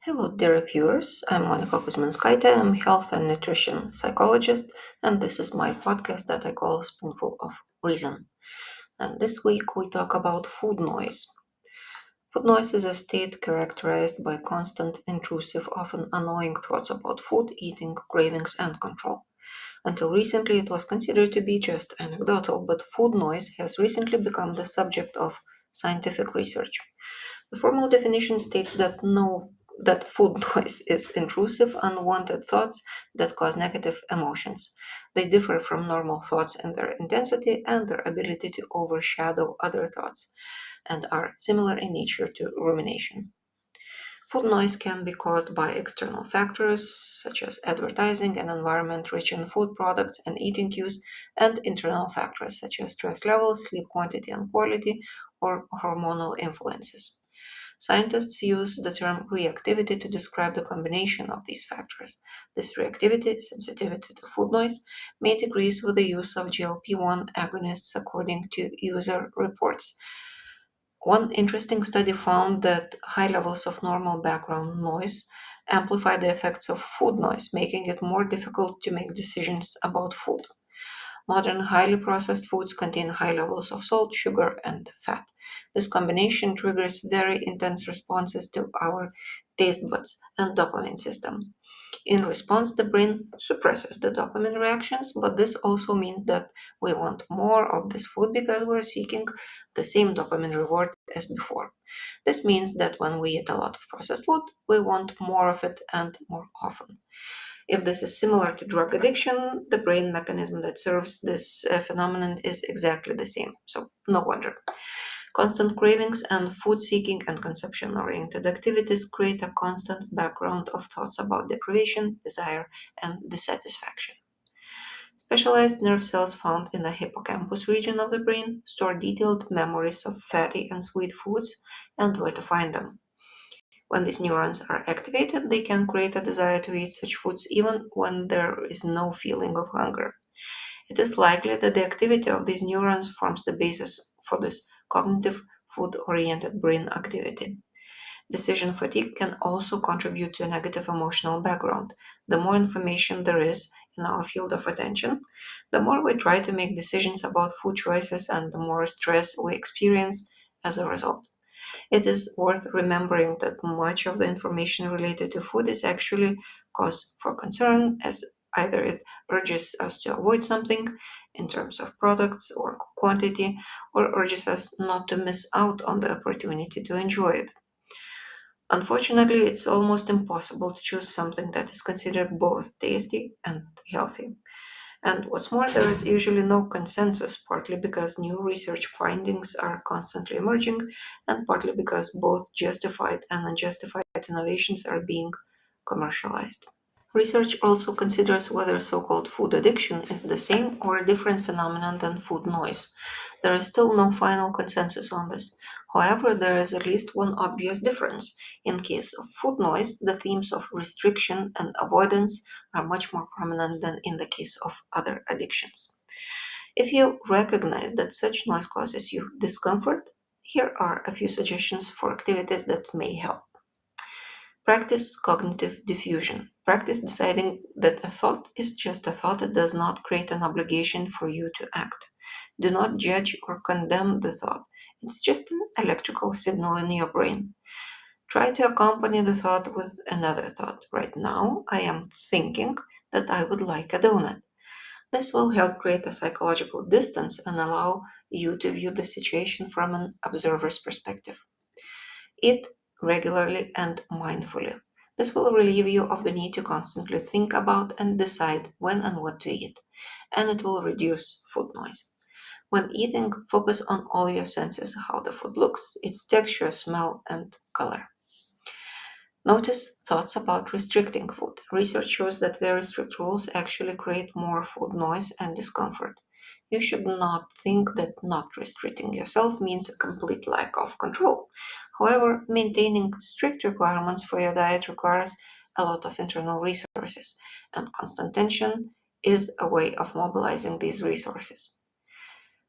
Hello, dear viewers. I'm Monica Kuzminskaite. I'm health and nutrition psychologist, and this is my podcast that I call Spoonful of Reason. And this week we talk about food noise. Food noise is a state characterized by constant, intrusive, often annoying thoughts about food, eating, cravings, and control. Until recently, it was considered to be just anecdotal, but food noise has recently become the subject of scientific research. The formal definition states that food noise is intrusive, unwanted thoughts that cause negative emotions. They differ from normal thoughts in their intensity and their ability to overshadow other thoughts, and are similar in nature to rumination. Food noise can be caused by external factors such as advertising and environment rich in food products and eating cues, and internal factors such as stress levels, sleep quantity and quality, or hormonal influences. Scientists use the term reactivity to describe the combination of these factors. This reactivity, sensitivity to food noise, may decrease with the use of GLP-1 agonists according to user reports. One interesting study found that high levels of normal background noise amplify the effects of food noise, making it more difficult to make decisions about food. Modern highly processed foods contain high levels of salt, sugar, and fat. This combination triggers very intense responses to our taste buds and dopamine system. In response, the brain suppresses the dopamine reactions, but this also means that we want more of this food because we're seeking the same dopamine reward as before. This means that when we eat a lot of processed food, we want more of it and more often. If this is similar to drug addiction, the brain mechanism that serves this phenomenon is exactly the same. So, no wonder. Constant cravings and food seeking and consumption oriented activities create a constant background of thoughts about deprivation, desire, and dissatisfaction. Specialized nerve cells found in the hippocampus region of the brain store detailed memories of fatty and sweet foods and where to find them. When these neurons are activated, they can create a desire to eat such foods even when there is no feeling of hunger. It is likely that the activity of these neurons forms the basis for this cognitive, food oriented brain activity. Decision fatigue can also contribute to a negative emotional background. The more information there is in our field of attention, the more we try to make decisions about food choices and the more stress we experience as a result. It is worth remembering that much of the information related to food is actually cause for concern, as either it urges us to avoid something in terms of products or quantity, or urges us not to miss out on the opportunity to enjoy it. Unfortunately, it's almost impossible to choose something that is considered both tasty and healthy. And what's more, there is usually no consensus, partly because new research findings are constantly emerging, and partly because both justified and unjustified innovations are being commercialized. Research also considers whether so-called food addiction is the same or a different phenomenon than food noise. There is still no final consensus on this. However, there is at least one obvious difference. In case of food noise, the themes of restriction and avoidance are much more prominent than in the case of other addictions. If you recognize that such noise causes you discomfort, here are a few suggestions for activities that may help. Practice cognitive diffusion. Practice deciding that a thought is just a thought. It does not create an obligation for you to act. Do not judge or condemn the thought. It's just an electrical signal in your brain. Try to accompany the thought with another thought. Right now, I am thinking that I would like a donut. This will help create a psychological distance and allow you to view the situation from an observer's perspective. Eat regularly and mindfully. This will relieve you of the need to constantly think about and decide when and what to eat, and it will reduce food noise. When eating, focus on all your senses, how the food looks, its texture, smell, and color. Notice thoughts about restricting food. Research shows that very strict rules actually create more food noise and discomfort. You should not think that not restricting yourself means a complete lack of control. However, maintaining strict requirements for your diet requires a lot of internal resources, and constant tension is a way of mobilizing these resources.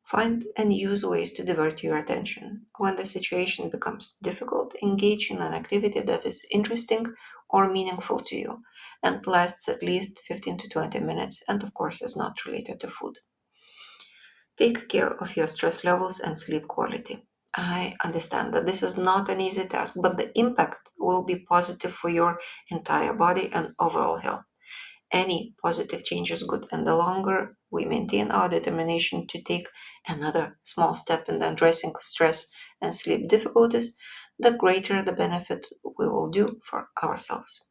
Find and use ways to divert your attention. When the situation becomes difficult, engage in an activity that is interesting or meaningful to you and lasts at least 15 to 20 minutes and, of course, is not related to food. Take care of your stress levels and sleep quality. I understand that this is not an easy task, but the impact will be positive for your entire body and overall health. Any positive change is good, and the longer we maintain our determination to take another small step in addressing stress and sleep difficulties, the greater the benefit we will do for ourselves.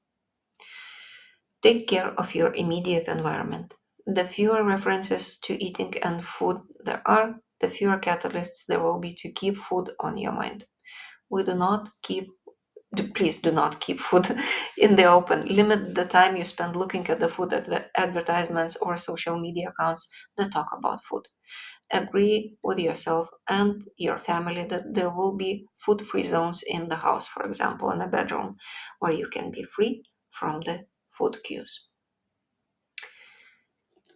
Take care of your immediate environment. The fewer references to eating and food there are, the fewer catalysts there will be to keep food on your mind. We do not keep Please do not keep food in the open. Limit the time you spend looking at the food advertisements or social media accounts that talk about food. Agree with yourself and your family that there will be food free zones in the house, for example, in a bedroom, where you can be free from the food cues.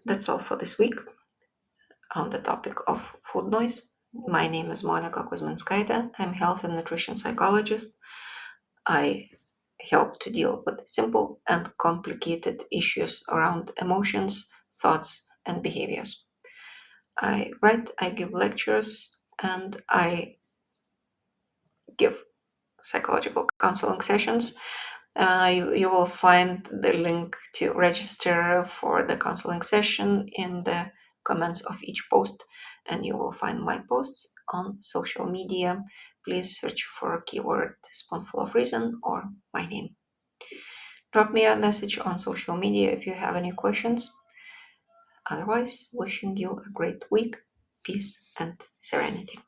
That's all for this week on the topic of food noise. My name is Monica Kuzminskaite. I'm health and nutrition psychologist. I help to deal with simple and complicated issues around emotions, thoughts, and behaviors. I write, I give lectures, and I give psychological counseling sessions. You will find the link to register for the counseling session in the comments of each post, and you will find my posts on social media. Please search for keyword Spoonful of Reason or my name. Drop me a message on social media if you have any questions. Otherwise, wishing you a great week, peace, and serenity.